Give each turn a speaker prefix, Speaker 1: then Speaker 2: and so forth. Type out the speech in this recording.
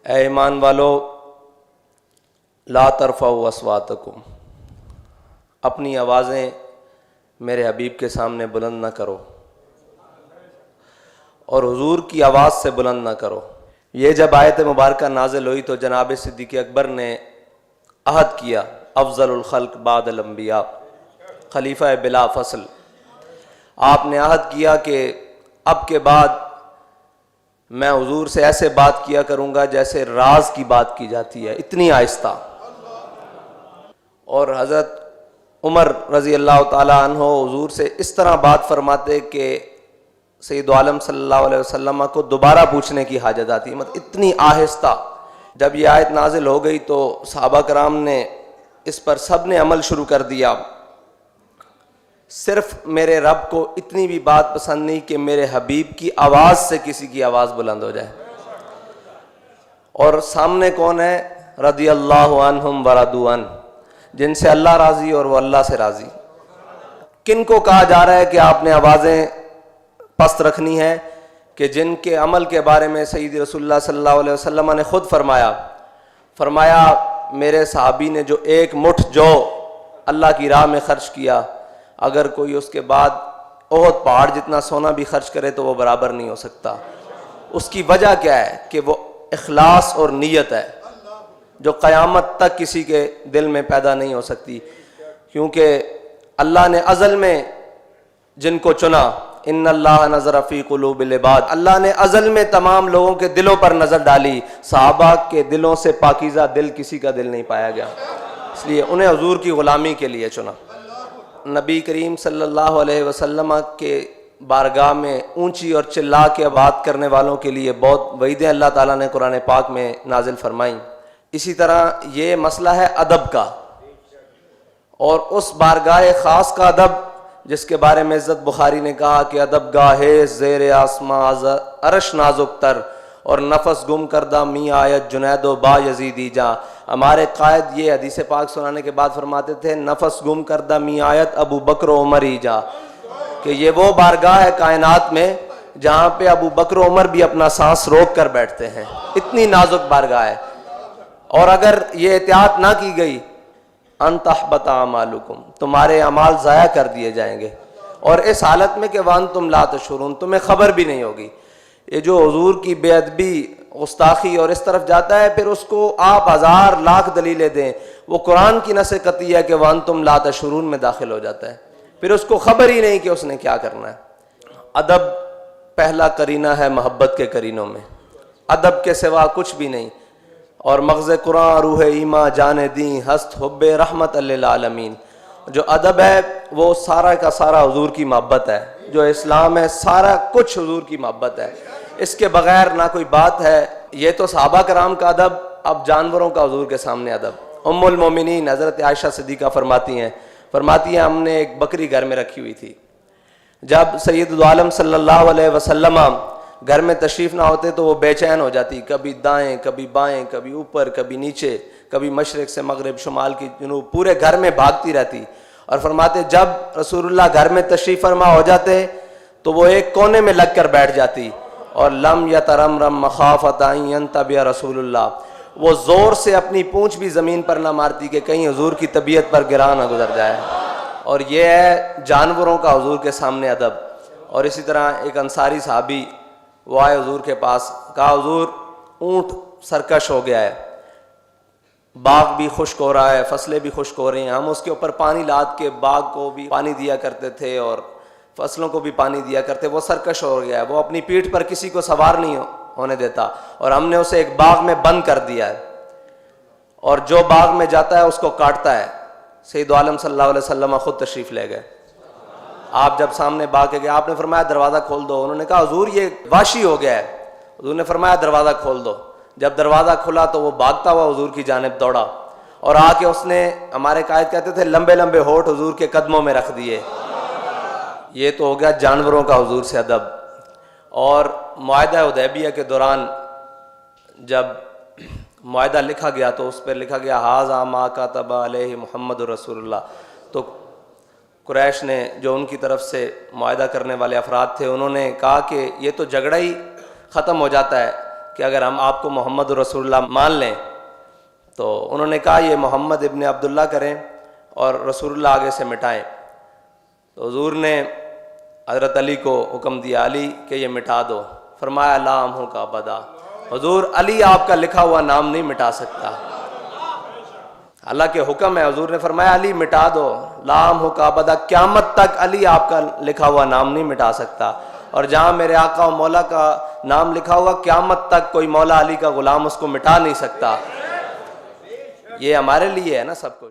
Speaker 1: اے ایمان والو لا ترفعوا اصواتکم، اپنی آوازیں میرے حبیب کے سامنے بلند نہ کرو اور حضور کی آواز سے بلند نہ کرو۔ یہ جب آیت مبارکہ نازل ہوئی تو جناب صدیق اکبر نے عہد کیا، افضل الخلق بعد الانبیاء، خلیفہ بلا فصل، آپ نے عہد کیا کہ اب کے بعد میں حضور سے ایسے بات کیا کروں گا جیسے راز کی بات کی جاتی ہے، اتنی آہستہ۔ اور حضرت عمر رضی اللہ تعالیٰ عنہ حضور سے اس طرح بات فرماتے کہ سید عالم صلی اللہ علیہ وسلم کو دوبارہ پوچھنے کی حاجت آتی، مطلب اتنی آہستہ۔ جب یہ آیت نازل ہو گئی تو صحابہ کرام نے اس پر سب نے عمل شروع کر دیا۔ صرف میرے رب کو اتنی بھی بات پسند نہیں کہ میرے حبیب کی آواز سے کسی کی آواز بلند ہو جائے۔ اور سامنے کون ہے؟ رضی اللہ عنہم ورضوا عنہ، جن سے اللہ راضی اور وہ اللہ سے راضی۔ کن کو کہا جا رہا ہے کہ آپ نے آوازیں پست رکھنی ہے؟ کہ جن کے عمل کے بارے میں سید رسول اللہ صلی اللہ علیہ وسلم نے خود فرمایا میرے صحابی نے جو ایک مٹھ جو اللہ کی راہ میں خرچ کیا، اگر کوئی اس کے بعد احد پہاڑ جتنا سونا بھی خرچ کرے تو وہ برابر نہیں ہو سکتا۔ اس کی وجہ کیا ہے؟ کہ وہ اخلاص اور نیت ہے جو قیامت تک کسی کے دل میں پیدا نہیں ہو سکتی، کیونکہ اللہ نے ازل میں جن کو چنا، ان اللہ نظر فی قلوب العباد، اللہ نے ازل میں تمام لوگوں کے دلوں پر نظر ڈالی، صحابہ کے دلوں سے پاکیزہ دل کسی کا دل نہیں پایا گیا، اس لیے انہیں حضور کی غلامی کے لیے چنا۔ نبی کریم صلی اللہ علیہ وسلم کے بارگاہ میں اونچی اور چلا کے بات کرنے والوں کے لیے بہت وعیدیں اللہ تعالیٰ نے قرآن پاک میں نازل فرمائیں۔ اسی طرح یہ مسئلہ ہے ادب کا، اور اس بارگاہ خاص کا ادب جس کے بارے میں عزت بخاری نے کہا کہ ادب گاہے زیر آسماں عرش نازک تر، اور نفس گم کردہ می آیت جنید و با یزیدی جا۔ ہمارے قائد یہ حدیث پاک سنانے کے بعد فرماتے تھے نفس گم کردہ می آیت ابو بکر و عمر ہی جا، کہ یہ وہ بارگاہ ہے کائنات میں جہاں پہ ابو بکر و عمر بھی اپنا سانس روک کر بیٹھتے ہیں، اتنی نازک بارگاہ ہے۔ اور اگر یہ احتیاط نہ کی گئی ان تحبط اعمالکم، تمہارے اعمال ضائع کر دیے جائیں گے، اور اس حالت میں کہ وانتم لا تشعرون، تمہیں خبر بھی نہیں ہوگی۔ یہ جو حضور کی بے ادبی، گستاخی اور اس طرف جاتا ہے، پھر اس کو آپ ہزار لاکھ دلیلیں دیں، وہ قرآن کی نص قطعی ہے کہ وانتم لا تشعرون میں داخل ہو جاتا ہے، پھر اس کو خبر ہی نہیں کہ اس نے کیا کرنا ہے۔ ادب پہلا کرینہ ہے محبت کے کرینوں میں، ادب کے سوا کچھ بھی نہیں۔ اور مغز قرآن روح ایماں جان دیں ہست حب رحمت للعالمین، جو ادب ہے وہ سارا کا سارا حضور کی محبت ہے، جو اسلام ہے سارا کچھ حضور کی محبت ہے، اس کے بغیر نہ کوئی بات ہے۔ یہ تو صحابہ کرام کا ادب، اب جانوروں کا حضور کے سامنے ادب۔ ام المومنین حضرت عائشہ صدیقہ فرماتی ہیں ہم نے ایک بکری گھر میں رکھی ہوئی تھی، جب سید عالم صلی اللہ علیہ وسلم گھر میں تشریف نہ ہوتے تو وہ بے چین ہو جاتی، کبھی دائیں کبھی بائیں، کبھی اوپر کبھی نیچے، کبھی مشرق سے مغرب، شمال کی جنوب، پورے گھر میں بھاگتی رہتی۔ اور فرماتے جب رسول اللہ گھر میں تشریف فرما ہو جاتے تو وہ ایک کونے میں لگ کر بیٹھ جاتی، اور لم یترمرم مخافۃ ان ینتبہ رسول اللہ، وہ زور سے اپنی پونچھ بھی زمین پر نہ مارتی کہ کہیں حضور کی طبیعت پر گراں نہ گزر جائے۔ اور یہ ہے جانوروں کا حضور کے سامنے ادب۔ اور اسی طرح ایک انصاری صحابی وہ آئے حضور کے پاس، کہا حضور اونٹ سرکش ہو گیا ہے، باغ بھی خشک ہو رہا ہے، فصلیں بھی خشک ہو رہی ہیں، ہم اس کے اوپر پانی لاد کے باغ کو بھی پانی دیا کرتے تھے اور فصلوں کو بھی پانی دیا کرتے، وہ سرکش ہو گیا ہے، وہ اپنی پیٹھ پر کسی کو سوار نہیں ہونے دیتا، اور ہم نے اسے ایک باغ میں بند کر دیا ہے، اور جو باغ میں جاتا ہے اس کو کاٹتا ہے۔ سید عالم صلی اللہ علیہ وسلم خود تشریف لے گئے، آپ جب سامنے باغ کے گئے آپ نے فرمایا دروازہ کھول دو، انہوں نے کہا حضور یہ وحشی ہو گیا ہے، حضور نے فرمایا دروازہ کھول دو۔ جب دروازہ کھلا تو وہ بھاگتا ہوا حضور کی جانب دوڑا، اور آ کے اس نے، ہمارے قائد کہتے تھے لمبے لمبے ہونٹ حضور کے قدموں میں رکھ دیے۔ یہ تو ہو گیا جانوروں کا حضور سے ادب۔ اور معاہدہ حدیبیہ کے دوران جب معاہدہ لکھا گیا تو اس پر لکھا گیا ھذا ما کتب علیہ محمد رسول اللہ، تو قریش نے جو ان کی طرف سے معاہدہ کرنے والے افراد تھے انہوں نے کہا کہ یہ تو جھگڑا ہی ختم ہو جاتا ہے کہ اگر ہم آپ کو محمد رسول اللہ مان لیں، تو انہوں نے کہا یہ محمد ابن عبداللہ کریں اور رسول اللہ آگے سے مٹائیں۔ تو حضور نے حضرت علی کو حکم دیا، علی کہ یہ مٹا دو۔ فرمایا لا امحو کا ابدا، حضور علی آپ کا لکھا ہوا نام نہیں مٹا سکتا۔ اللہ کے حکم ہے، حضور نے فرمایا علی مٹا دو، لا امحو کا ابدا، قیامت تک علی آپ کا لکھا ہوا نام نہیں مٹا سکتا۔ اور جہاں میرے آقا و مولا کا نام لکھا ہوگا قیامت تک کوئی مولا علی کا غلام اس کو مٹا نہیں سکتا۔ یہ ہمارے لیے ہے نا سب کچھ۔